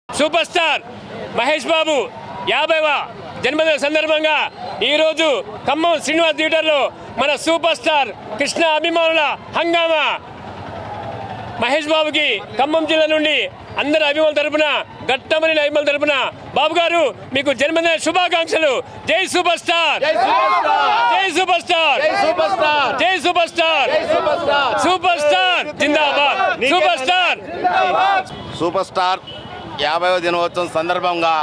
Super star Mahesh Babu 50వ జన్మదిన సందర్భంగా ఈరోజు ఖమ్మం శ్రీనివాస్ థియేటర్లో మన సూపర్ స్టార్ కృష్ణ అభిమానుల హంగామా. మహేష్ బాబుకి ఖమ్మం జిల్లా నుండి అందరి అభిమానుల తరపున, గట్టమని అభిమానుల తరపున బాబు గారు మీకు జన్మదిన శుభాకాంక్షలు. జై సూపర్ స్టార్, జై సూపర్ స్టార్, జై సూపర్ స్టార్, సూపర్ స్టార్ జిందాబాద్, సూపర్ స్టార్. సూపర్ స్టార్ 50వ దినోత్సవం సందర్భంగా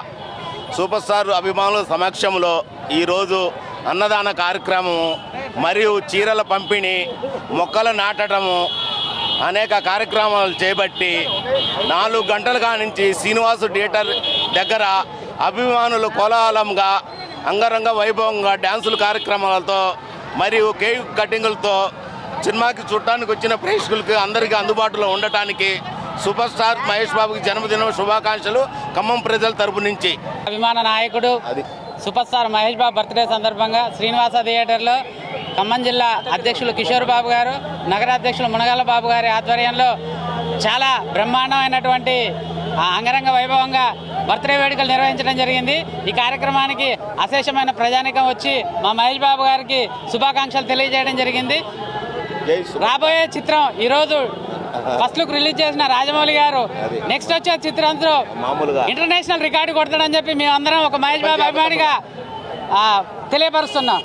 సూపర్ స్టార్ అభిమానుల సమక్షంలో ఈరోజు అన్నదాన కార్యక్రమము మరియు చీరల పంపిణీ, మొక్కలు నాటడము అనేక కార్యక్రమాలు చేపట్టి 4 గంటలుగా నుంచి శ్రీనివాసు థియేటర్ దగ్గర అభిమానులు కోలాహలంగా అంగరంగ వైభవంగా డ్యాన్సుల కార్యక్రమాలతో మరియు కేక్ కటింగులతో సినిమాకి చూడటానికి వచ్చిన ప్రేక్షకులకి అందరికీ అందుబాటులో ఉండటానికి సూపర్ స్టార్ మహేష్ బాబుకి జన్మదినం శుభాకాంక్షలు ఖమ్మం ప్రజల తరపు నుంచి. అభిమాన నాయకుడు super star Mahesh Babu birthday సందర్భంగా శ్రీనివాస థియేటర్లో ఖమ్మం జిల్లా అధ్యక్షులు కిషోర్ బాబు గారు, నగర అధ్యక్షులు మునగాల బాబు గారి ఆధ్వర్యంలో చాలా బ్రహ్మాండమైనటువంటి అంగరంగ వైభవంగా బర్త్డే వేడుకలు నిర్వహించడం జరిగింది. ఈ కార్యక్రమానికి అశేషమైన ప్రజానికం వచ్చి మా మహేష్ బాబు గారికి శుభాకాంక్షలు తెలియజేయడం జరిగింది. రాబోయే చిత్రం ఈరోజు ఫస్ట్ లుక్ రిలీజ్ చేసిన రాజమౌళి గారు నెక్స్ట్ వచ్చే చిత్రంతో ఇంటర్నేషనల్ రికార్డు కొడతాడని చెప్పి మేమందరం ఒక మహేష్ బాబు అభిమానిగా తెలియపరుస్తున్నాం.